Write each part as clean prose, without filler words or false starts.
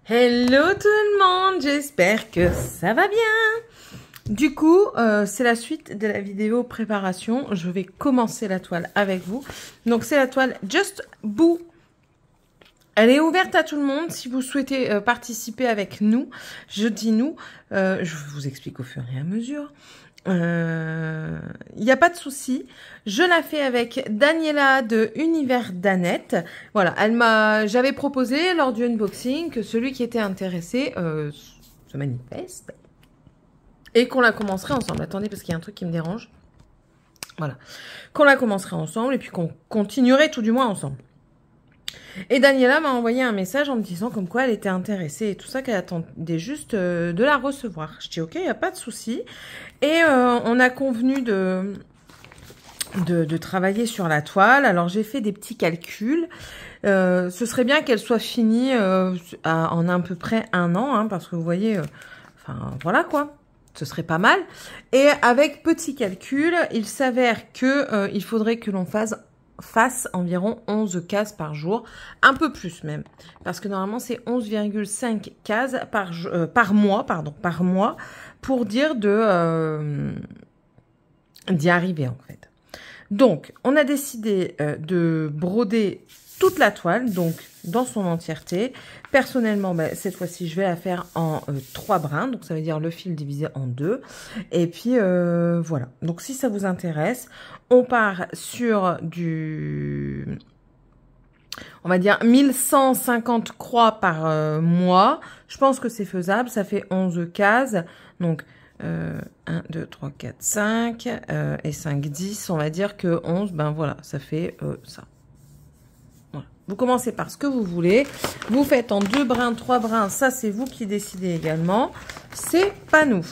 Hello tout le monde, j'espère que ça va bien. Du coup, c'est la suite de la vidéo préparation. Je vais commencer la toile avec vous. Donc c'est la toile Just Boo. Elle est ouverte à tout le monde. Si vous souhaitez participer avec nous, je dis nous, je vous explique au fur et à mesure. Il n'y a pas de souci. Je la fais avec Daniela de Univers d'Annette. Voilà, j'avais proposé lors du unboxing que celui qui était intéressé se manifeste et qu'on la commencerait ensemble. Attendez, parce qu'il y a un truc qui me dérange. Voilà, qu'on la commencerait ensemble et puis qu'on continuerait tout du moins ensemble. Et Daniela m'a envoyé un message en me disant comme quoi elle était intéressée et tout ça, qu'elle attendait juste de la recevoir. Je dis ok, il n'y a pas de souci. Et on a convenu de travailler sur la toile. Alors j'ai fait des petits calculs. Ce serait bien qu'elle soit finie en à peu près 1 an, hein, parce que vous voyez, enfin voilà quoi. Ce serait pas mal. Et avec petit calcul, il s'avère que il faudrait que l'on fasse environ 11 cases par jour, un peu plus même, parce que normalement c'est 11,5 cases par mois, pour dire d'y arriver en fait. Donc on a décidé de broder toute la toile, donc dans son entièreté. Personnellement, cette fois-ci, je vais la faire en 3 brins, donc ça veut dire le fil divisé en 2. Et puis voilà. Donc si ça vous intéresse, on part sur on va dire 1150 croix par mois. Je pense que c'est faisable, ça fait 11 cases. Donc 1, 2, 3, 4, 5 et 5, 10. On va dire que 11, ben voilà, ça fait ça. Vous commencez par ce que vous voulez. Vous faites en 2 brins, 3 brins. Ça, c'est vous qui décidez également. C'est pas nous.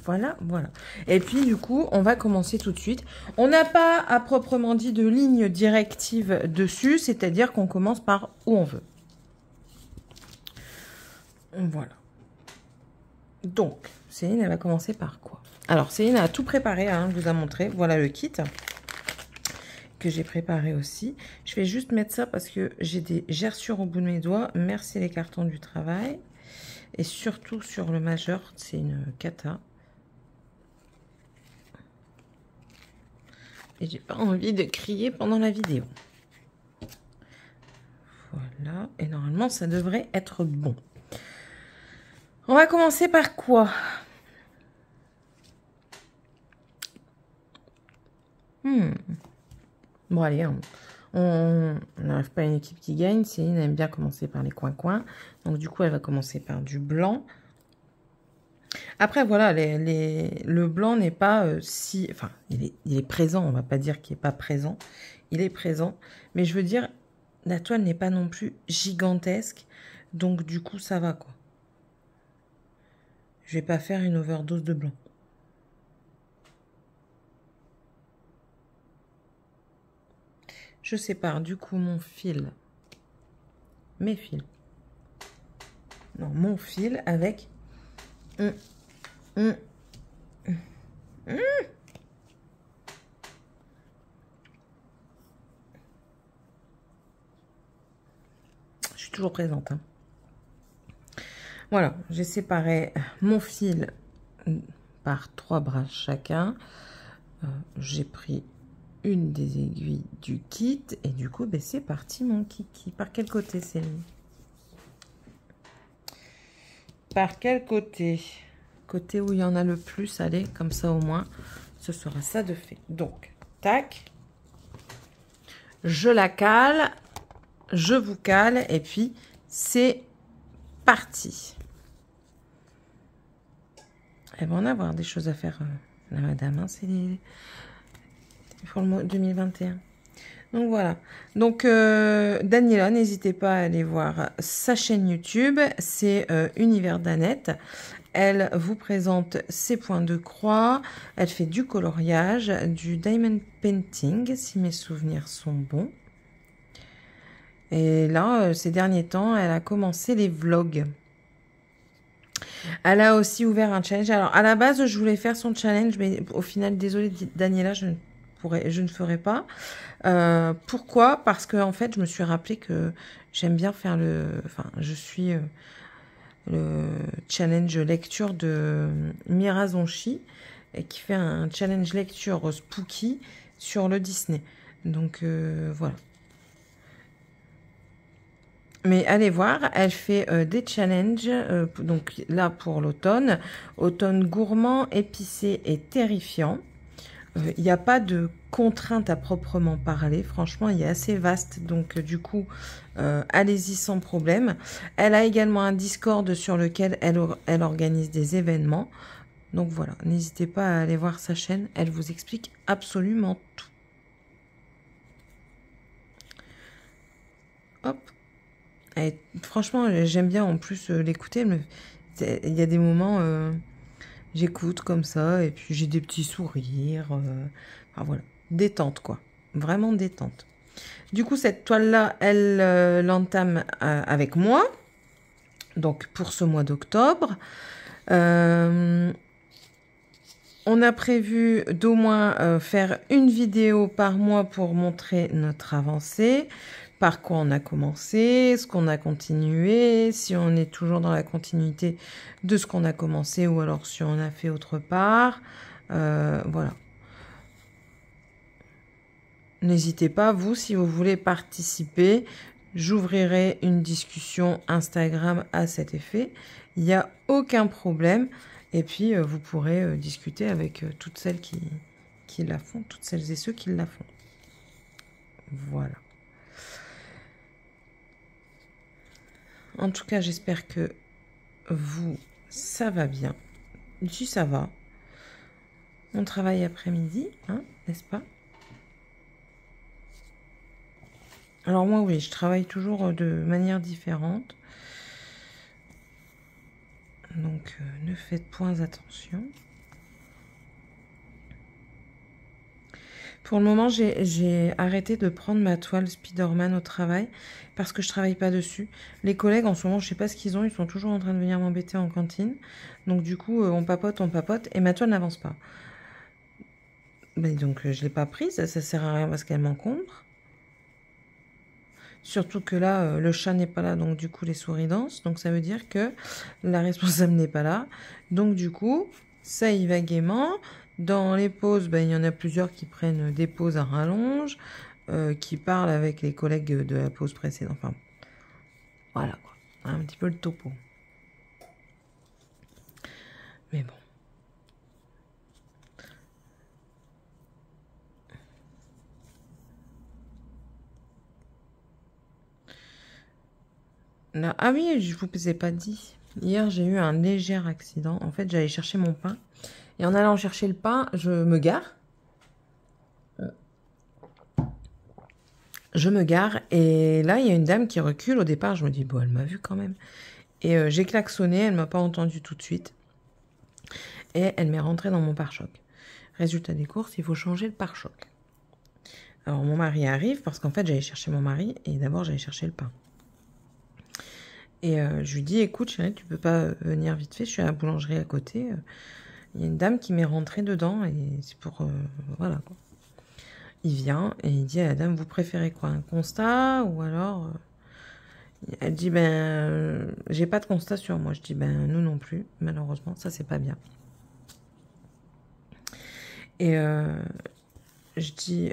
Voilà, voilà. Et puis, du coup, on va commencer tout de suite. On n'a pas, à proprement dit, de ligne directive dessus. C'est-à-dire qu'on commence par où on veut. Voilà. Donc, Céline, elle va commencer par quoi? Alors, Céline a tout préparé, hein, elle vous a montré. Voilà le kit que j'ai préparé aussi. Je vais juste mettre ça parce que j'ai des gerçures au bout de mes doigts. Merci les cartons du travail. Et surtout sur le majeur, c'est une cata. Et j'ai pas envie de crier pendant la vidéo. Voilà. Et normalement, ça devrait être bon. On va commencer par quoi? Bon, allez, on n'arrive pas à une équipe qui gagne. Céline aime bien commencer par les coins-coins. Donc, du coup, elle va commencer par du blanc. Après, voilà, le blanc n'est pas si... Enfin, il est présent. On va pas dire qu'il n'est pas présent. Il est présent. Mais je veux dire, la toile n'est pas non plus gigantesque. Donc, du coup, ça va, quoi. Je vais pas faire une overdose de blanc. Je sépare du coup mon fil, mes fils, non, mon fil avec je suis toujours présente, hein. Voilà, j'ai séparé mon fil par 3 brins chacun. J'ai pris une des aiguilles du kit et du coup c'est parti mon kiki. Par quel côté c'est lui? Par quel côté? Côté où il y en a le plus, allez, comme ça au moins ce sera ça de fait. Donc tac, je la cale, je vous cale et puis c'est parti. Elle va en avoir des choses à faire, la madame, hein, c'est pour le mois 2021. Donc voilà. Donc Daniela, n'hésitez pas à aller voir sa chaîne YouTube. C'est Univers d'Annette. Elle vous présente ses points de croix. Elle fait du coloriage, du diamond painting, si mes souvenirs sont bons. Et là, ces derniers temps, elle a commencé les vlogs. Elle a aussi ouvert un challenge. Alors, à la base, je voulais faire son challenge, mais au final, désolée, Daniela, je ne je ne ferai pas. Pourquoi? Parce que en fait, je me suis rappelé que j'aime bien faire je suis le challenge lecture de Mira Zonchi, qui fait un challenge lecture spooky sur le Disney. Donc voilà. Mais allez voir, elle fait des challenges, donc là pour l'automne, automne gourmand, épicé et terrifiant. Il n'y a pas de contraintes à proprement parler, franchement il est assez vaste, donc du coup allez-y sans problème. Elle a également un Discord sur lequel elle organise des événements, donc voilà, n'hésitez pas à aller voir sa chaîne, elle vous explique absolument tout. Hop. Et franchement, j'aime bien en plus l'écouter. Il y a des moments, j'écoute comme ça, et puis j'ai des petits sourires. Enfin voilà, détente quoi. Vraiment détente. Du coup, cette toile-là, elle l'entame avec moi. Donc pour ce mois d'octobre. On a prévu d'au moins faire une vidéo par mois pour montrer notre avancée. Par quoi on a commencé, ce qu'on a continué, si on est toujours dans la continuité de ce qu'on a commencé ou alors si on a fait autre part. Voilà. N'hésitez pas, vous, si vous voulez participer, j'ouvrirai une discussion Instagram à cet effet. Il n'y a aucun problème. Et puis, vous pourrez discuter avec toutes celles qui la font, toutes celles et ceux qui la font. Voilà. En tout cas, j'espère que vous, ça va bien. Si ça va. On travaille après-midi, hein, n'est-ce pas? Alors moi, oui, je travaille toujours de manière différente. Donc, ne faites point attention. Pour le moment, j'ai arrêté de prendre ma toile Spider-Man au travail parce que je travaille pas dessus. Les collègues, en ce moment, je sais pas ce qu'ils ont. Ils sont toujours en train de venir m'embêter en cantine. Donc, du coup, on papote et ma toile n'avance pas. Mais donc, je l'ai pas prise. Ça sert à rien parce qu'elle m'encombre. Surtout que là, le chat n'est pas là. Donc, du coup, les souris dansent. Donc, ça veut dire que la responsable n'est pas là. Donc, du coup, ça y va gaiement. Dans les pauses, il y en a plusieurs qui prennent des pauses à rallonge, qui parlent avec les collègues de la pause précédente. Enfin, voilà quoi. Un petit peu le topo. Mais bon. Là, ah oui, je vous ai pas dit. Hier, j'ai eu un léger accident. En fait, j'allais chercher mon pain. Et en allant chercher le pain, je me gare. Je me gare et là, il y a une dame qui recule. Au départ, je me dis, bon, elle m'a vu quand même. Et j'ai klaxonné, elle m'a pas entendu tout de suite. Et elle m'est rentrée dans mon pare-choc. Résultat des courses, il faut changer le pare-choc. Alors, mon mari arrive parce qu'en fait, j'allais chercher mon mari et d'abord, j'allais chercher le pain. Et je lui dis, écoute, chérie, tu peux pas venir vite fait, je suis à la boulangerie à côté. Il y a une dame qui m'est rentrée dedans et c'est pour... voilà, quoi. Il vient et il dit à la dame, vous préférez quoi? Un constat ou alors... Elle dit, j'ai pas de constat sur moi. Je dis, nous non plus, malheureusement, ça c'est pas bien. Et je dis,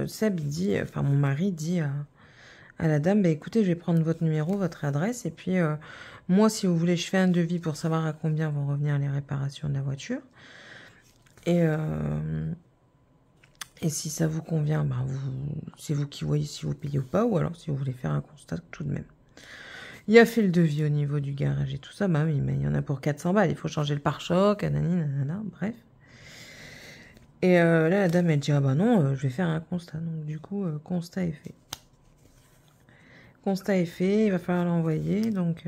Seb, il dit, enfin mon mari dit à la dame, écoutez, je vais prendre votre numéro, votre adresse, et puis moi, si vous voulez, je fais un devis pour savoir à combien vont revenir les réparations de la voiture. Et si ça vous convient, c'est vous qui voyez si vous payez ou pas, ou alors si vous voulez faire un constat tout de même. Il a fait le devis au niveau du garage et tout ça, oui, mais il y en a pour 400 balles, il faut changer le pare-choc, nanana, bref. Et là, la dame, elle dit, non, je vais faire un constat. Donc du coup, constat est fait. Constat est fait, il va falloir l'envoyer. Donc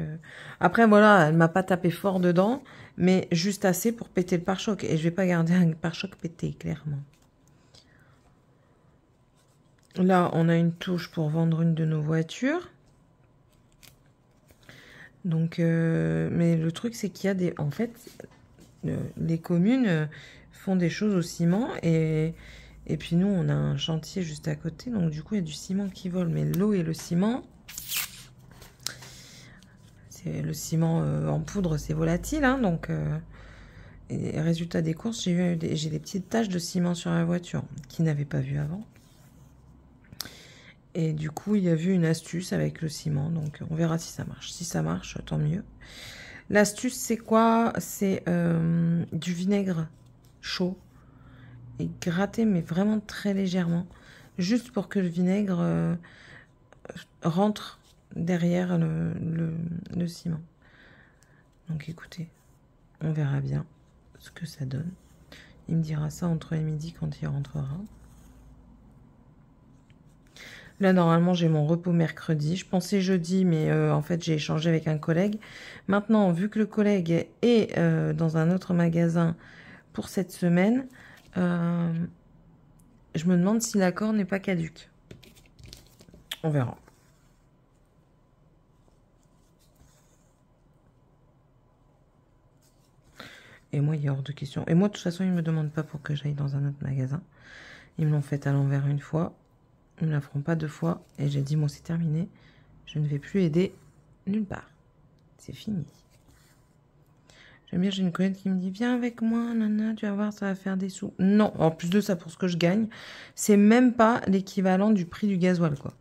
après, voilà, elle m'a pas tapé fort dedans, mais juste assez pour péter le pare-choc. Et je vais pas garder un pare-choc pété, clairement. Là, on a une touche pour vendre une de nos voitures. Donc, mais le truc, c'est qu'il y a des... En fait, les communes font des choses au ciment et Et puis nous, on a un chantier juste à côté, donc du coup, il y a du ciment qui vole. Mais l'eau et le ciment, le ciment en poudre, c'est volatile, hein, donc... Et résultat des courses, j'ai des petites taches de ciment sur la voiture, qui n'avait pas vu avant. Et du coup, il y a vu une astuce avec le ciment, donc on verra si ça marche. Si ça marche, tant mieux. L'astuce, c'est quoi? C'est du vinaigre chaud et gratter, mais vraiment très légèrement, juste pour que le vinaigre rentre derrière le ciment. Donc écoutez, on verra bien ce que ça donne. Il me dira ça entre midi quand il rentrera. Là, normalement, j'ai mon repos mercredi. Je pensais jeudi, mais en fait, j'ai échangé avec un collègue. Maintenant, vu que le collègue est dans un autre magasin pour cette semaine, je me demande si l'accord n'est pas caduc. On verra. Et moi, il est hors de question. Et moi, de toute façon, ils ne me demandent pas pour que j'aille dans un autre magasin. Ils me l'ont fait à l'envers une fois. Ils ne me la feront pas deux fois. Et j'ai dit, bon, c'est terminé. Je ne vais plus aider nulle part. C'est fini. J'aime bien, j'ai une collègue qui me dit, viens avec moi, nana, tu vas voir, ça va faire des sous. Non, en plus de ça, pour ce que je gagne, c'est même pas l'équivalent du prix du gasoil, quoi.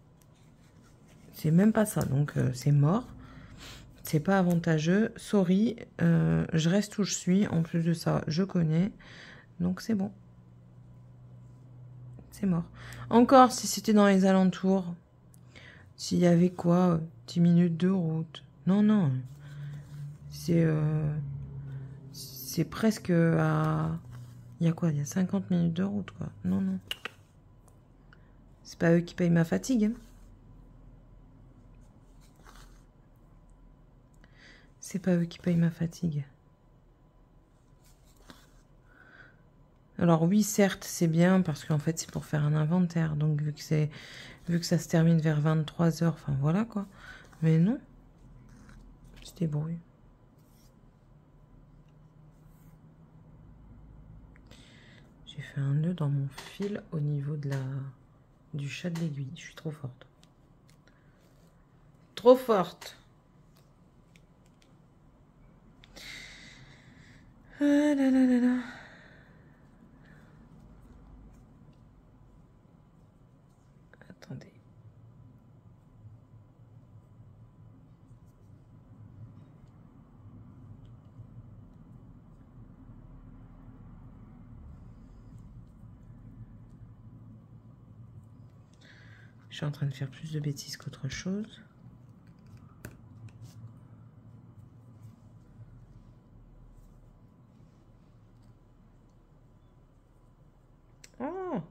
C'est même pas ça, donc c'est mort. C'est pas avantageux. Sorry, je reste où je suis. En plus de ça, je connais. Donc c'est bon. C'est mort. Encore, si c'était dans les alentours, s'il y avait quoi, 10 minutes de route. Non, non. C'est presque à... Il y a quoi? Il y a 50 minutes de route, quoi. Non, non. C'est pas eux qui payent ma fatigue. Hein. C'est pas eux qui payent ma fatigue. Alors oui, certes, c'est bien parce qu'en fait, c'est pour faire un inventaire. Donc, vu que ça se termine vers 23 h, enfin voilà quoi. Mais non, se débrouille. J'ai fait un nœud dans mon fil au niveau du chat de l'aiguille. Je suis trop forte. Trop forte. Ah là là là là. Attendez. Je suis en train de faire plus de bêtises qu'autre chose. Oh!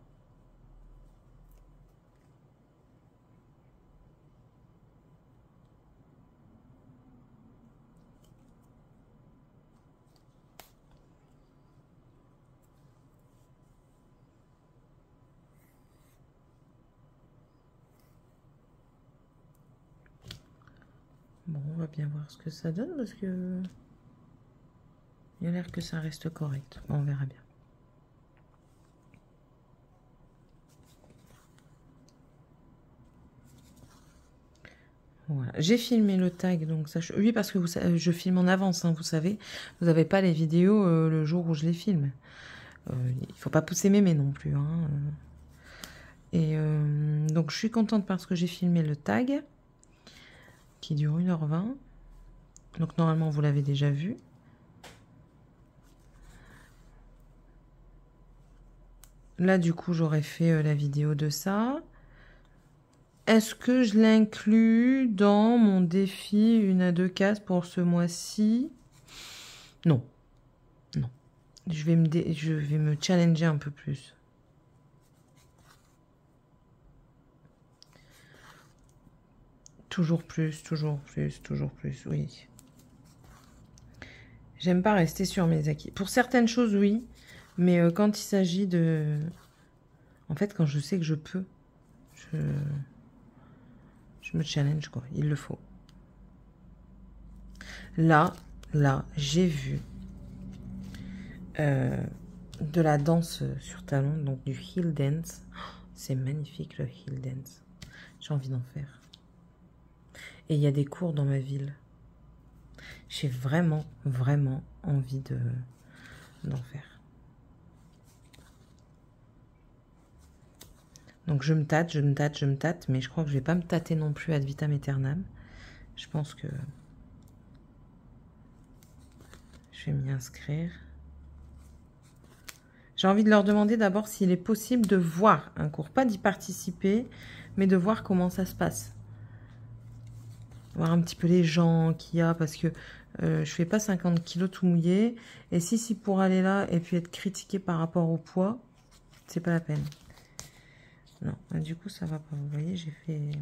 Bon, on va bien voir ce que ça donne parce que il a l'air que ça reste correct. Bon, on verra bien. Voilà. J'ai filmé le tag, donc ça. Oui, parce que je filme en avance, hein, vous savez. Vous n'avez pas les vidéos le jour où je les filme. Il faut pas pousser mémé non plus. Hein. Et donc, je suis contente parce que j'ai filmé le tag qui dure 1h20. Donc, normalement, vous l'avez déjà vu. Là, du coup, j'aurais fait la vidéo de ça. Est-ce que je l'inclus dans mon défi 1 à 2 cases pour ce mois-ci? Non. Non. Je vais me challenger un peu plus. Toujours plus, toujours plus, toujours plus, oui. J'aime pas rester sur mes acquis. Pour certaines choses, oui. Mais quand il s'agit de... En fait, quand je sais que je peux, je me challenge, quoi. Il le faut. Là, j'ai vu de la danse sur talon, donc du heel dance. C'est magnifique le heel dance. J'ai envie d'en faire. Et il y a des cours dans ma ville. J'ai vraiment, vraiment envie d'en faire. Donc je me tâte, je me tâte, je me tâte, mais je crois que je vais pas me tâter non plus ad vitam aeternam. Je pense que je vais m'y inscrire. J'ai envie de leur demander d'abord s'il est possible de voir un cours, pas d'y participer, mais de voir comment ça se passe. Voir un petit peu les gens qu'il y a, parce que je fais pas 50 kilos tout mouillé. Et si pour aller là et puis être critiqué par rapport au poids, c'est pas la peine. Non, du coup ça va pas. Vous voyez, j'ai fait...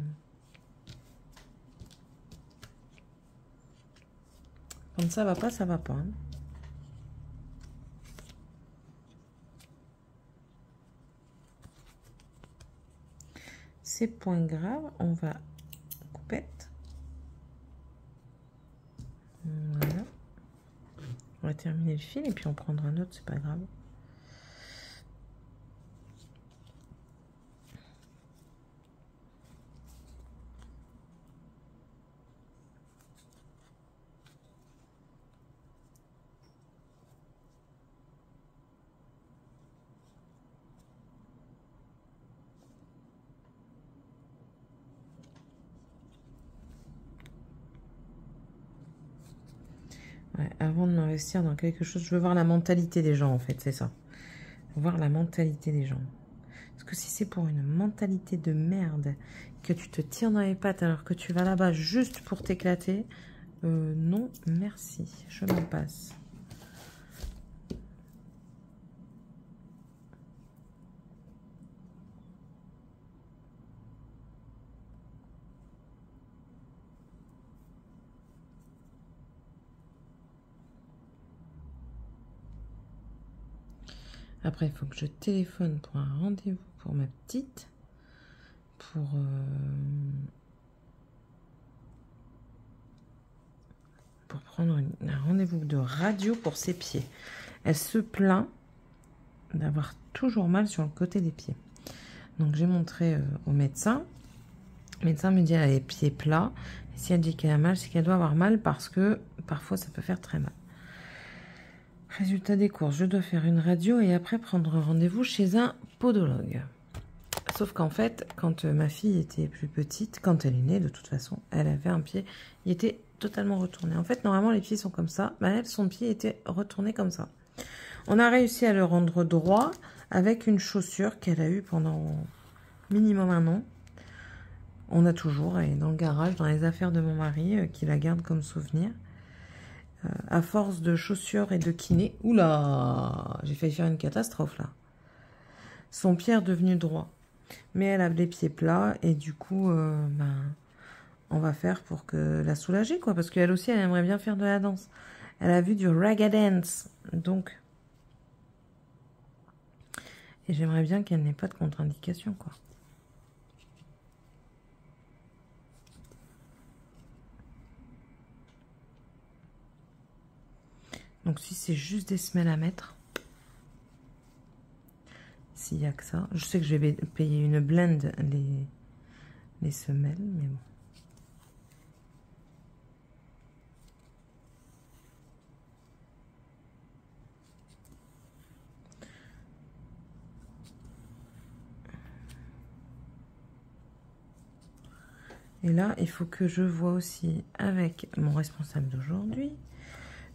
Quand ça va pas, ça va pas. Hein. Ces points graves, on va couper. Voilà. On va terminer le fil et puis on prendra un autre, c'est pas grave. Ouais, avant de m'investir dans quelque chose, je veux voir la mentalité des gens, en fait, c'est ça. Voir la mentalité des gens. Parce que si c'est pour une mentalité de merde, que tu te tires dans les pattes alors que tu vas là-bas juste pour t'éclater, non, merci, je m'en passe. Après, il faut que je téléphone pour un rendez-vous pour ma petite. Pour prendre un rendez-vous de radio pour ses pieds. Elle se plaint d'avoir toujours mal sur le côté des pieds. Donc, j'ai montré au médecin. Le médecin me dit qu'elle a les pieds plats. Et si elle dit qu'elle a mal, c'est qu'elle doit avoir mal parce que parfois, ça peut faire très mal. Résultat des courses, je dois faire une radio et après prendre rendez-vous chez un podologue. Sauf qu'en fait, quand ma fille était plus petite, quand elle est née, de toute façon, elle avait un pied, il était totalement retourné. En fait, normalement, les pieds sont comme ça, mais elle, son pied était retourné comme ça. On a réussi à le rendre droit avec une chaussure qu'elle a eue pendant minimum 1 an. On a toujours, elle est dans le garage, dans les affaires de mon mari, qui la garde comme souvenir. À force de chaussures et de kiné, oula, j'ai failli faire une catastrophe là. Son pied est devenu droit. Mais elle a les pieds plats et du coup, on va faire pour que la soulager, quoi. Parce qu'elle aussi, elle aimerait bien faire de la danse. Elle a vu du raga dance. Donc, et j'aimerais bien qu'elle n'ait pas de contre-indication, quoi. Donc, si c'est juste des semelles à mettre, s'il n'y a que ça. Je sais que je vais payer une blend les semelles, mais bon. Et là, il faut que je vois aussi avec mon responsable d'aujourd'hui.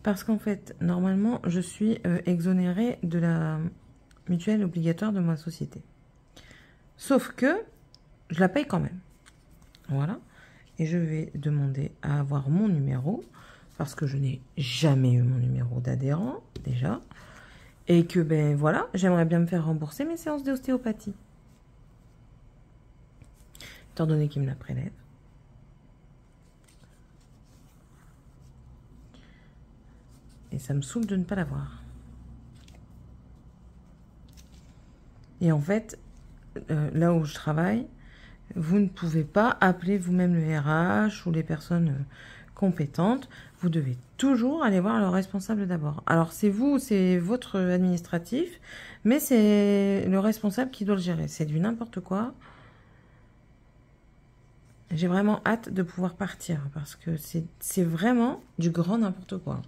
Parce qu'en fait, normalement, je suis exonérée de la mutuelle obligatoire de ma société. Sauf que je la paye quand même. Voilà. Et je vais demander à avoir mon numéro. Parce que je n'ai jamais eu mon numéro d'adhérent, déjà. Et que, ben voilà, j'aimerais bien me faire rembourser mes séances d'ostéopathie. Étant donné qu'il me la prélève. Et ça me saoule de ne pas l'avoir. Et en fait, là où je travaille, vous ne pouvez pas appeler vous-même le RH ou les personnes compétente, vous devez toujours aller voir le responsable d'abord. Alors, c'est vous, c'est votre administratif, mais c'est le responsable qui doit le gérer. C'est du n'importe quoi. J'ai vraiment hâte de pouvoir partir parce que c'est vraiment du grand n'importe quoi.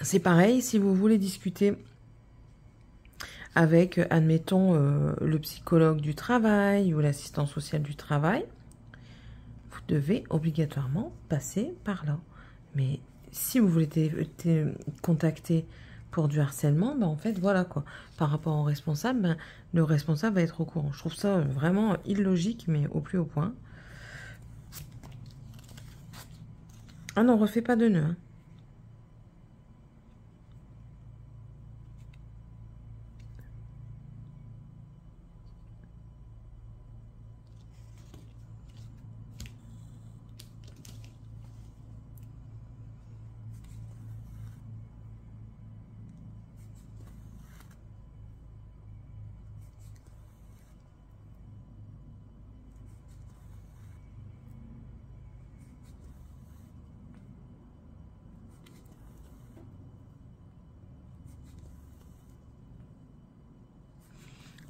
C'est pareil, si vous voulez discuter avec, admettons, le psychologue du travail ou l'assistant social du travail, vous devez obligatoirement passer par là. Mais si vous voulez contacter pour du harcèlement, ben en fait, voilà quoi. Par rapport au responsable, ben, le responsable va être au courant. Je trouve ça vraiment illogique, mais au plus haut point. Ah non, refais pas de nœud. Hein.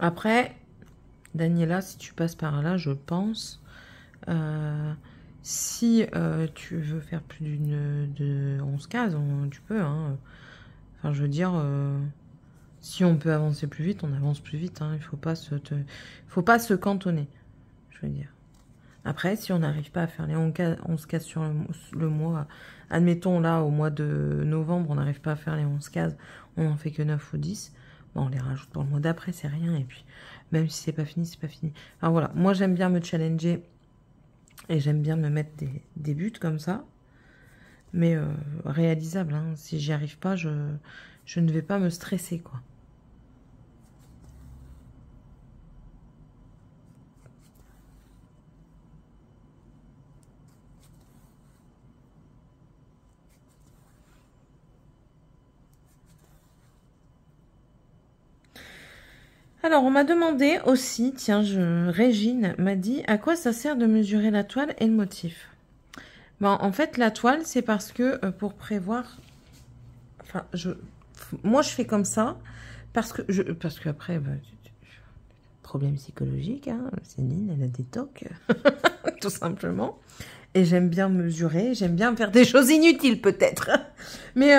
Après, Daniela, si tu passes par là, je pense, si tu veux faire plus de 11 cases, tu peux. Hein. Enfin, je veux dire, si on peut avancer plus vite, on avance plus vite. Hein. Il faut pas se cantonner, je veux dire. Après, si on n'arrive pas à faire les 11 cases sur le mois, admettons là, au mois de novembre, on n'arrive pas à faire les 11 cases, on n'en fait que 9 ou 10, bon, on les rajoute pour le mois d'après, c'est rien. Et puis, même si c'est pas fini, c'est pas fini. Enfin voilà, moi j'aime bien me challenger et j'aime bien me mettre des buts comme ça, mais réalisables. Hein. Si j'y arrive pas, je ne vais pas me stresser, quoi. Alors, on m'a demandé aussi, tiens, Régine m'a dit, à quoi ça sert de mesurer la toile et le motif? Ben, en fait, la toile, c'est parce que pour prévoir... Enfin, moi, je fais comme ça, parce que après, ben, problème psychologique, hein, Céline, elle a des tocs, tout simplement. Et j'aime bien mesurer, j'aime bien faire des choses inutiles peut-être. Mais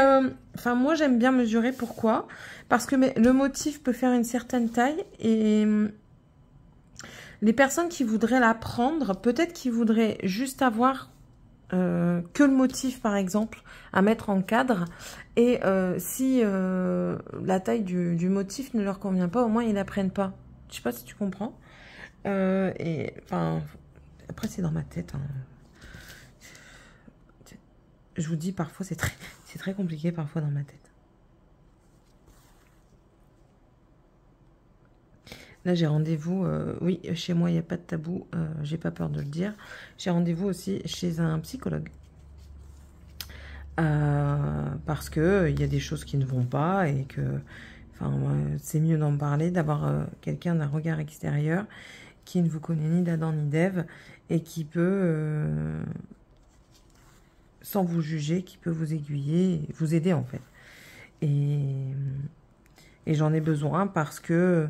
enfin moi j'aime bien mesurer, pourquoi? Parce que le motif peut faire une certaine taille et les personnes qui voudraient la prendre, peut-être qu'ils voudraient juste avoir que le motif par exemple à mettre en cadre. Et si la taille du motif ne leur convient pas, au moins ils la prennent pas. Je sais pas si tu comprends. Et enfin après c'est dans ma tête. Hein. Je vous dis, parfois, c'est très compliqué, parfois, dans ma tête. Là, j'ai rendez-vous. Oui, chez moi, il n'y a pas de tabou. J'ai pas peur de le dire. J'ai rendez-vous aussi chez un psychologue. Parce que il y a des choses qui ne vont pas et que... Enfin, c'est mieux d'en parler, d'avoir quelqu'un d'un regard extérieur qui ne vous connaît ni d'Adam ni d'Ève et qui peut... sans vous juger, qui peut vous aiguiller, vous aider en fait. Et j'en ai besoin parce que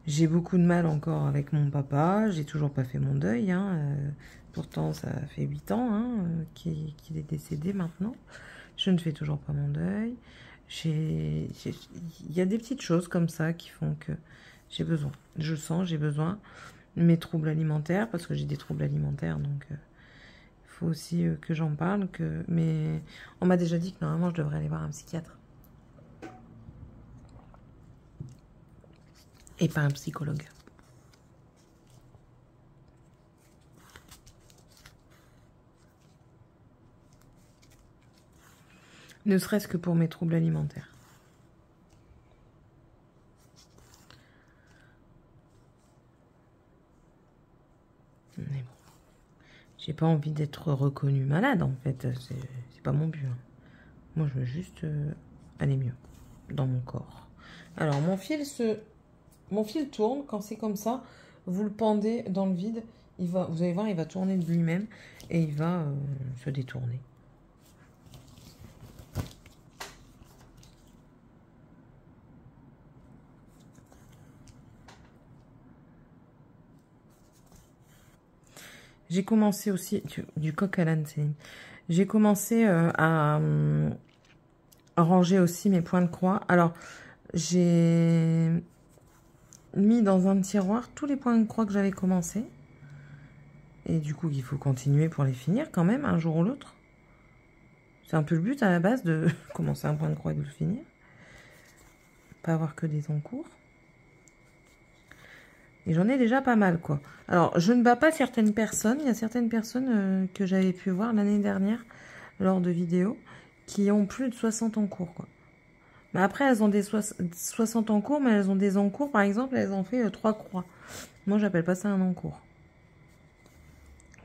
j'ai beaucoup de mal encore avec mon papa, j'ai toujours pas fait mon deuil, hein. Pourtant ça fait 8 ans hein, qu'il est décédé maintenant. Je ne fais toujours pas mon deuil. Il y a des petites choses comme ça qui font que j'ai besoin. Je sens, j'ai besoin. Mes troubles alimentaires, parce que j'ai des troubles alimentaires, donc... faut aussi que j'en parle, mais on m'a déjà dit que normalement je devrais aller voir un psychiatre et pas un psychologue. Ne serait-ce que pour mes troubles alimentaires. Mais bon, j'ai pas envie d'être reconnue malade en fait, c'est pas mon but. Hein. Moi je veux juste aller mieux dans mon corps. Alors mon fil tourne quand c'est comme ça. vous le pendez dans le vide, vous allez voir, il va tourner de lui-même et il va se détourner. J'ai commencé aussi, du coq à l'âne, j'ai commencé à ranger aussi mes points de croix. Alors, j'ai mis dans un tiroir tous les points de croix que j'avais commencé. Et du coup, il faut continuer pour les finir quand même, un jour ou l'autre. C'est un peu le but à la base de commencer un point de croix et de le finir. Pas avoir que des encours. Et j'en ai déjà pas mal, quoi. Alors, je ne bats pas certaines personnes. Il y a certaines personnes que j'avais pu voir l'année dernière, lors de vidéos, qui ont plus de 60 encours, quoi. Mais après, elles ont des 60 encours, mais elles ont des encours, par exemple, elles ont fait 3 croix. Moi, j'appelle pas ça un encours.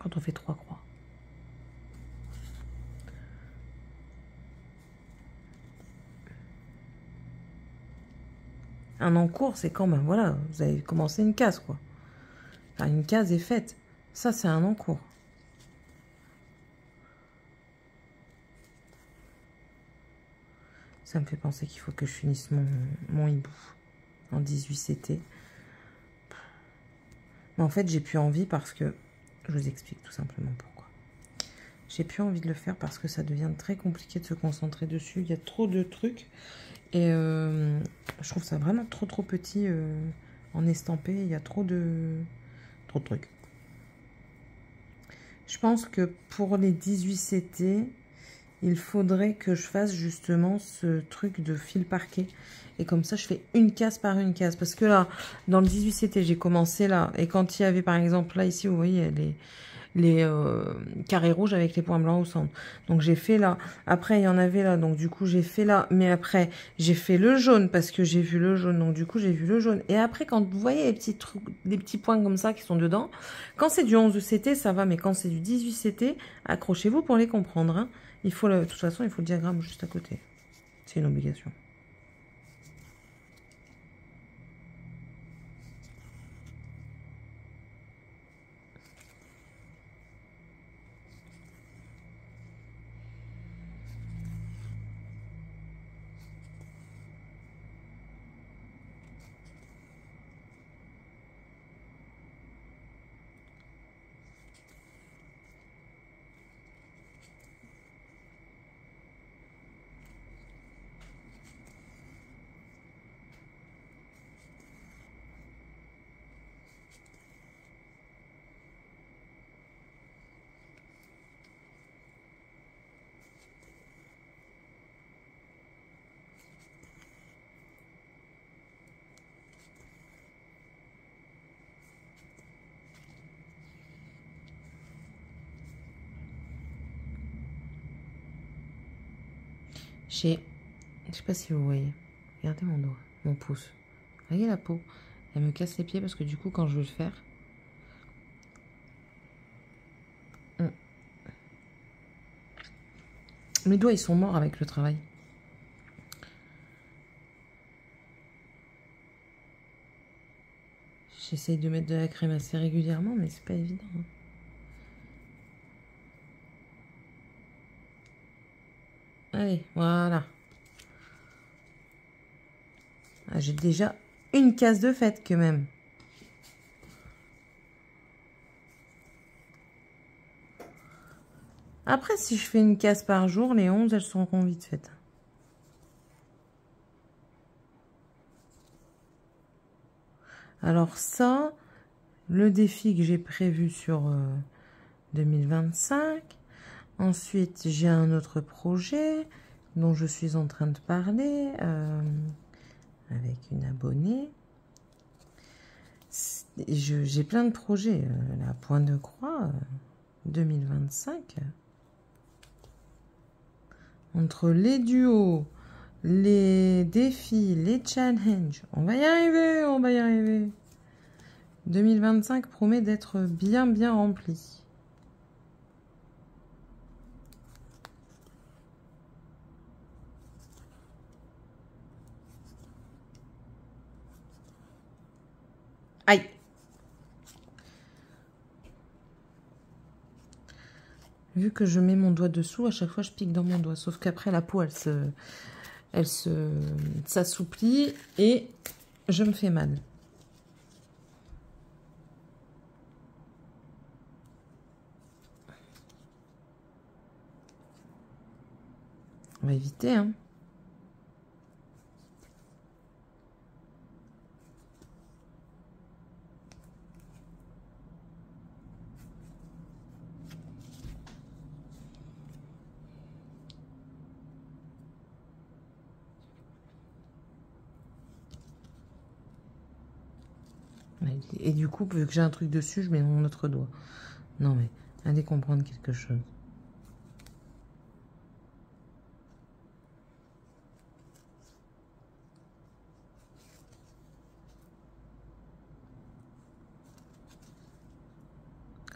Quand on fait 3 croix. Un encours, c'est quand même, voilà, vous avez commencé une case, quoi. Enfin, une case est faite. Ça, c'est un encours. Ça me fait penser qu'il faut que je finisse mon hibou en 18 CT. Mais en fait, j'ai plus envie parce que... Je vous explique tout simplement pourquoi. J'ai plus envie de le faire parce que ça devient très compliqué de se concentrer dessus. Il y a trop de trucs. Et je trouve ça vraiment trop petit en estampé. Il y a trop de trucs. Je pense que pour les 18 CT, il faudrait que je fasse justement ce truc de fil parquet. Et comme ça, je fais une case par une case. Parce que là, dans le 18 CT, j'ai commencé là. Et quand il y avait par exemple, là ici, vous voyez, les carrés rouges avec les points blancs au centre. Donc j'ai fait là. Après, il y en avait là. Donc du coup, j'ai fait là. Mais après, j'ai fait le jaune parce que j'ai vu le jaune. Donc du coup, j'ai vu le jaune. Et après, quand vous voyez les petits trucs, les petits points comme ça qui sont dedans, quand c'est du 11 CT, ça va. Mais quand c'est du 18 CT, accrochez-vous pour les comprendre. Hein. Il faut de toute façon, il faut le diagramme juste à côté. C'est une obligation. Je sais pas si vous voyez. Regardez mon doigt, mon pouce. Regardez la peau. Elle me casse les pieds parce que du coup, quand je veux le faire... Mes doigts, ils sont morts avec le travail. J'essaye de mettre de la crème assez régulièrement, mais c'est pas évident. Hein. Allez, voilà. Ah, j'ai déjà une case de fête quand même. Après, si je fais une case par jour, les 11, elles seront vite faites. Alors ça, le défi que j'ai prévu sur 2025. Ensuite, j'ai un autre projet dont je suis en train de parler avec une abonnée. J'ai plein de projets. La Pointe de Croix 2025. Entre les duos, les défis, les challenges, on va y arriver, on va y arriver. 2025 promet d'être bien rempli. Aïe! Vu que je mets mon doigt dessous, à chaque fois, je pique dans mon doigt. Sauf qu'après, la peau, s'assouplit et je me fais mal. On va éviter, hein. Et du coup, vu que j'ai un truc dessus, je mets mon autre doigt. Non mais, allez comprendre quelque chose.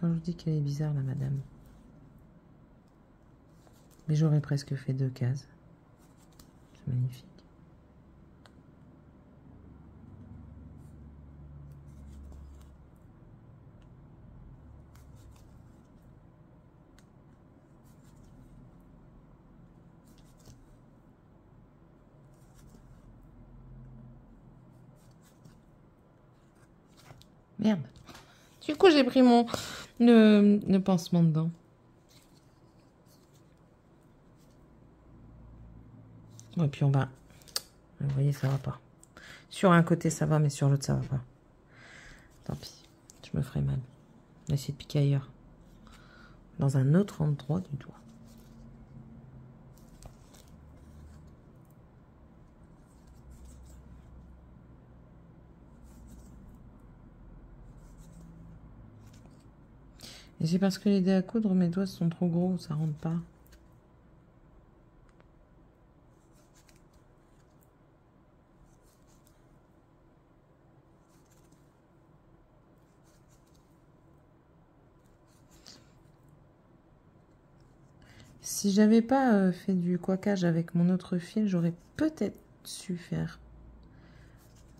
Quand je vous dis qu'elle est bizarre, la madame. Mais j'aurais presque fait 2 cases. C'est magnifique. Merde. Du coup, j'ai pris le pansement dedans. Et puis on va... Vous voyez, ça va pas. Sur un côté, ça va, mais sur l'autre, ça va pas. Tant pis. Je me ferai mal. On va essayer de piquer ailleurs. Dans un autre endroit du doigt. Et c'est parce que les dés à coudre, mes doigts sont trop gros, ça rentre pas. Si j'avais pas fait du coiquage avec mon autre fil, j'aurais peut-être su faire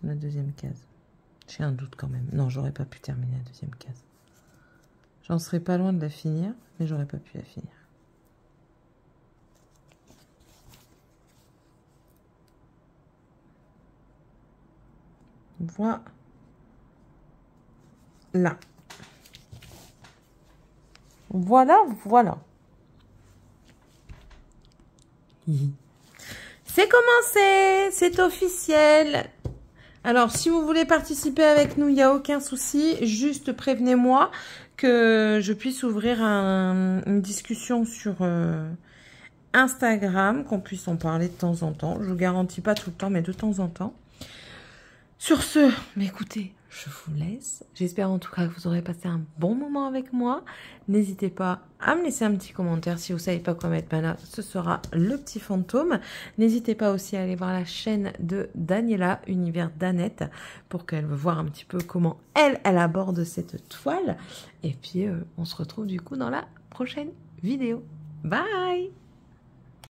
la deuxième case. J'ai un doute quand même. Non, j'aurais pas pu terminer la deuxième case. J'en serais pas loin de la finir, mais j'aurais pas pu la finir. Voilà. Voilà. C'est commencé, c'est officiel. Alors, si vous voulez participer avec nous, il n'y a aucun souci. Juste prévenez-moi que je puisse ouvrir une discussion sur Instagram, qu'on puisse en parler de temps en temps. Je vous garantis pas tout le temps, mais de temps en temps. Sur ce, écoutez, je vous laisse. J'espère en tout cas que vous aurez passé un bon moment avec moi. N'hésitez pas à me laisser un petit commentaire. Si vous ne savez pas quoi mettre, ben là, ce sera le petit fantôme. N'hésitez pas aussi à aller voir la chaîne de Daniela, Univers d'Annette, pour qu'elle veut voir un petit peu comment elle aborde cette toile. Et puis, on se retrouve du coup dans la prochaine vidéo. Bye!